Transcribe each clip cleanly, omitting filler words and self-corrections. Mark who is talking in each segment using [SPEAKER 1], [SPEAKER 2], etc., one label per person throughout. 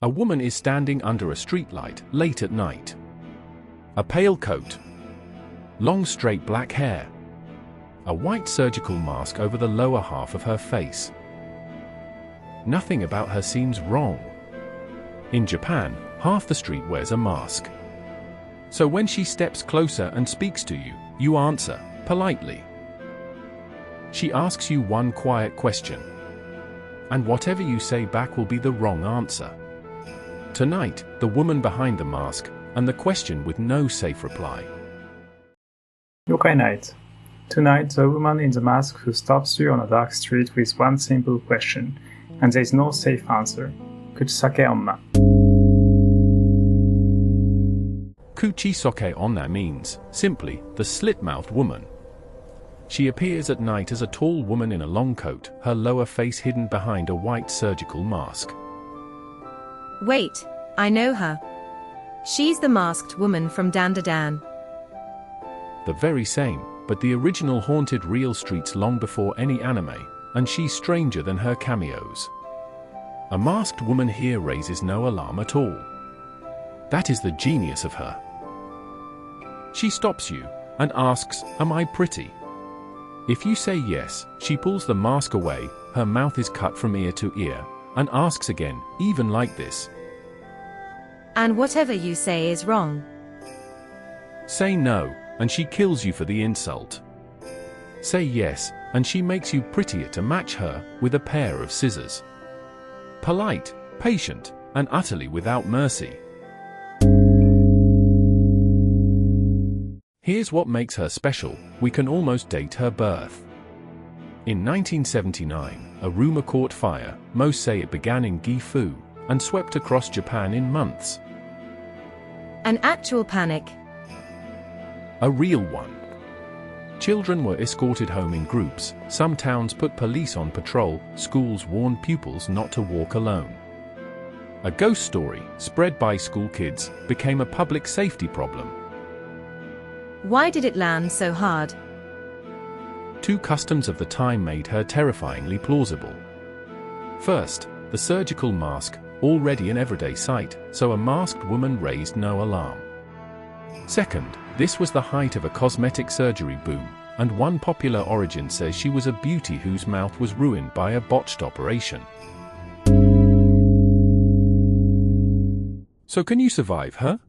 [SPEAKER 1] A woman is standing under a streetlight late at night. A pale coat. Long straight black hair. A white surgical mask over the lower half of her face. Nothing about her seems wrong. In Japan, half the street wears a mask. So when she steps closer and speaks to you, you answer, politely. She asks you one quiet question. And whatever you say back will be the wrong answer. Tonight, the woman behind the mask, and the question with no safe reply.
[SPEAKER 2] Yokai Night. Tonight, the woman in the mask who stops you on a dark street with one simple question, and there is no safe answer. Kuchisake-onna.
[SPEAKER 1] Kuchisake-onna means, simply, the slit-mouthed woman. She appears at night as a tall woman in a long coat, her lower face hidden behind a white surgical mask.
[SPEAKER 3] Wait, I know her. She's the masked woman from Dandadan.
[SPEAKER 1] The very same, but the original haunted real streets long before any anime, and she's stranger than her cameos. A masked woman here raises no alarm at all. That is the genius of her. She stops you, and asks, "Am I pretty?" If you say yes, she pulls the mask away, her mouth is cut from ear to ear, and asks again, even like this.
[SPEAKER 3] And whatever you say is wrong.
[SPEAKER 1] Say no, and she kills you for the insult. Say yes, and she makes you prettier to match her, with a pair of scissors. Polite, patient, and utterly without mercy. Here's what makes her special, we can almost date her birth. In 1979, a rumor caught fire, most say it began in Gifu, and swept across Japan in months.
[SPEAKER 3] An actual panic.
[SPEAKER 1] A real one. Children were escorted home in groups, some towns put police on patrol, schools warned pupils not to walk alone. A ghost story, spread by school kids, became a public safety problem.
[SPEAKER 3] Why did it land so hard?
[SPEAKER 1] Two customs of the time made her terrifyingly plausible. First, the surgical mask, already an everyday sight, so a masked woman raised no alarm. Second, this was the height of a cosmetic surgery boom, and one popular origin says she was a beauty whose mouth was ruined by a botched operation. So can you survive her?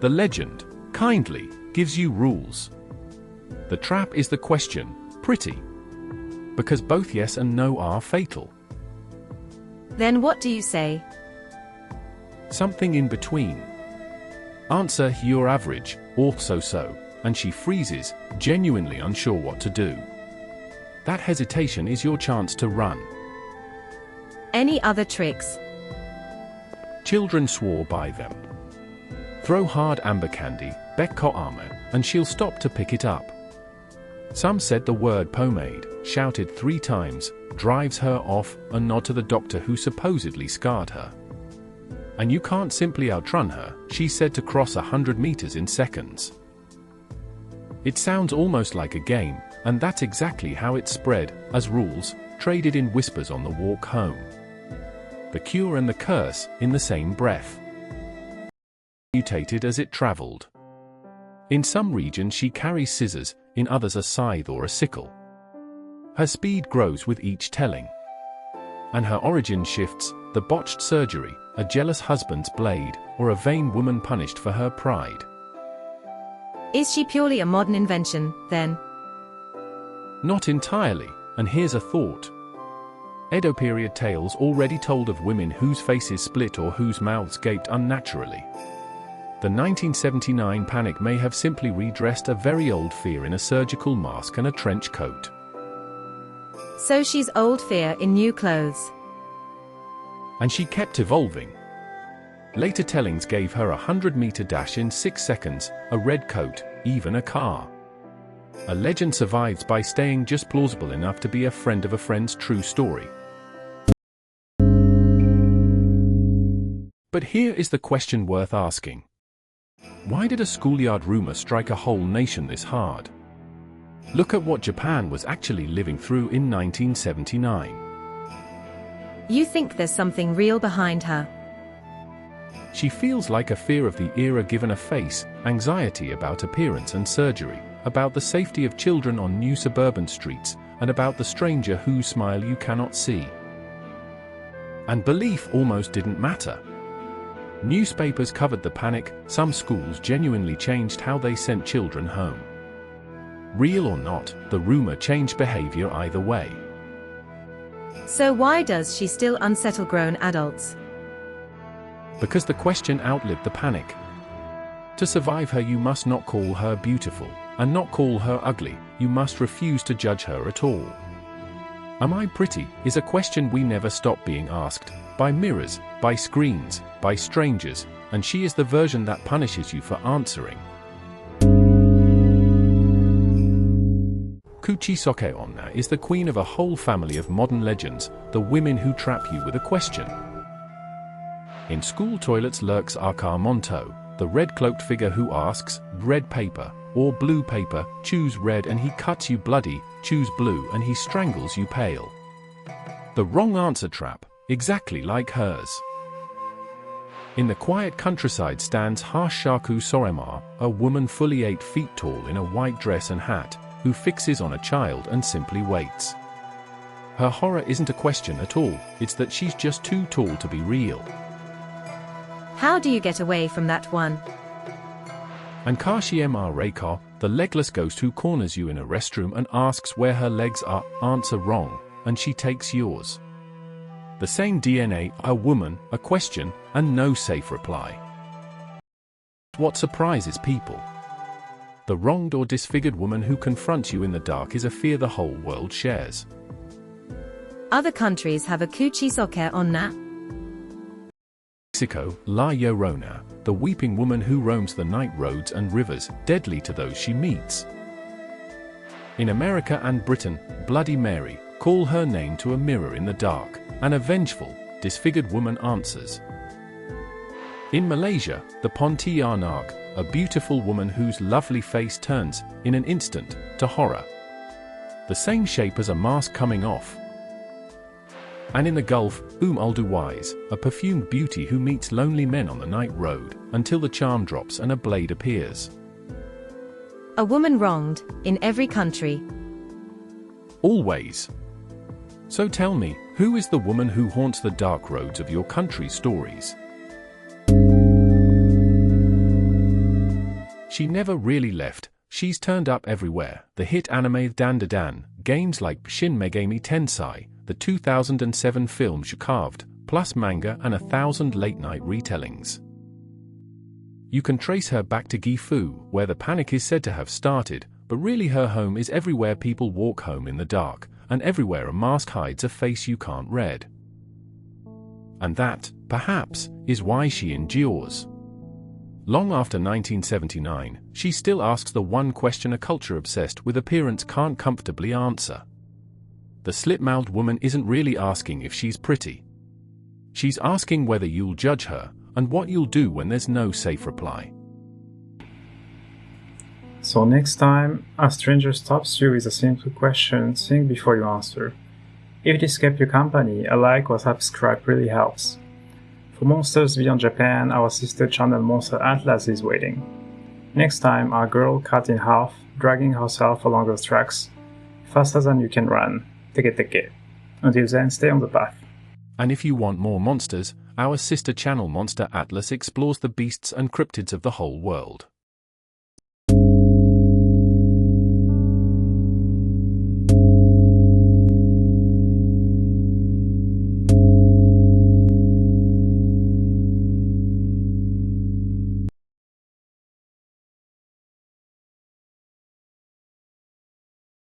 [SPEAKER 1] The legend, kindly, gives you rules. The trap is the question, pretty? Because both yes and no are fatal.
[SPEAKER 3] Then what do you say?
[SPEAKER 1] Something in between. Answer, you're average, or so-so, and she freezes, genuinely unsure what to do. That hesitation is your chance to run.
[SPEAKER 3] Any other tricks?
[SPEAKER 1] Children swore by them. Throw hard amber candy, Bekko-ame, and she'll stop to pick it up. Some said the word pomade, shouted 3 times, drives her off, a nod to the doctor who supposedly scarred her. And you can't simply outrun her, she said to cross 100 meters in seconds. It sounds almost like a game, and that's exactly how it spread, as rules, traded in whispers on the walk home. The cure and the curse, in the same breath. Mutated as it traveled. In some regions she carries scissors, in others a scythe or a sickle. Her speed grows with each telling. And her origin shifts, the botched surgery, a jealous husband's blade, or a vain woman punished for her pride.
[SPEAKER 3] Is she purely a modern invention, then?
[SPEAKER 1] Not entirely, and here's a thought. Edo period tales already told of women whose faces split or whose mouths gaped unnaturally. The 1979 panic may have simply redressed a very old fear in a surgical mask and a trench coat.
[SPEAKER 3] So she's old fear in new clothes.
[SPEAKER 1] And she kept evolving. Later tellings gave her a 100-meter dash in 6 seconds, a red coat, even a car. A legend survives by staying just plausible enough to be a friend of a friend's true story. But here is the question worth asking. Why did a schoolyard rumor strike a whole nation this hard? Look at what Japan was actually living through in 1979.
[SPEAKER 3] You think there's something real behind her?
[SPEAKER 1] She feels like a fear of the era given a face, anxiety about appearance and surgery, about the safety of children on new suburban streets, and about the stranger whose smile you cannot see. And belief almost didn't matter. Newspapers covered the panic, some schools genuinely changed how they sent children home. Real or not, the rumor changed behavior either way.
[SPEAKER 3] So why does she still unsettle grown adults?
[SPEAKER 1] Because the question outlived the panic. To survive her, you must not call her beautiful, and not call her ugly. You must refuse to judge her at all. Am I pretty is a question we never stop being asked, by mirrors, by screens, by strangers, and she is the version that punishes you for answering. Kuchisake-onna is the queen of a whole family of modern legends, the women who trap you with a question. In school toilets lurks Monto, the red-cloaked figure who asks, red paper, or blue paper, choose red and he cuts you bloody, choose blue and he strangles you pale. The wrong answer trap, exactly like hers. In the quiet countryside stands Hashaku Sorema, a woman fully 8 feet tall in a white dress and hat, who fixes on a child and simply waits. Her horror isn't a question at all, it's that she's just too tall to be real.
[SPEAKER 3] How do you get away from that one?
[SPEAKER 1] And Kashima Reiko, the legless ghost who corners you in a restroom and asks where her legs are, answer wrong, and she takes yours. The same DNA, a woman, a question, and no safe reply. What surprises people? The wronged or disfigured woman who confronts you in the dark is a fear the whole world shares.
[SPEAKER 3] Other countries have a Kuchisake-onna.
[SPEAKER 1] Mexico, La Llorona, the weeping woman who roams the night roads and rivers, deadly to those she meets. In America and Britain, Bloody Mary, call her name to a mirror in the dark, and a vengeful, disfigured woman answers. In Malaysia, the Pontianak, a beautiful woman whose lovely face turns, in an instant, to horror. The same shape as a mask coming off. And in the Gulf, Alduwais, a perfumed beauty who meets lonely men on the night road, until the charm drops and a blade appears.
[SPEAKER 3] A woman wronged, in every country.
[SPEAKER 1] Always. So tell me, who is the woman who haunts the dark roads of your country's stories? She never really left, she's turned up everywhere. The hit anime Dan Da Dan, games like Shin Megami Tensei, the 2007 film Yokai, plus manga and 1,000 late-night retellings. You can trace her back to Gifu, where the panic is said to have started, but really her home is everywhere people walk home in the dark, and everywhere a mask hides a face you can't read. And that, perhaps, is why she endures. Long after 1979, she still asks the one question a culture obsessed with appearance can't comfortably answer. The slit-mouthed woman isn't really asking if she's pretty. She's asking whether you'll judge her, and what you'll do when there's no safe reply.
[SPEAKER 2] So next time a stranger stops you with a simple question, think before you answer. If this kept you company, a like or subscribe really helps. For Monsters Beyond Japan, our sister channel Monster Atlas is waiting. Next time, a girl cut in half, dragging herself along the tracks, faster than you can run. Teke. Until then, stay on the path.
[SPEAKER 1] And if you want more monsters, our sister channel Monster Atlas explores the beasts and cryptids of the whole world.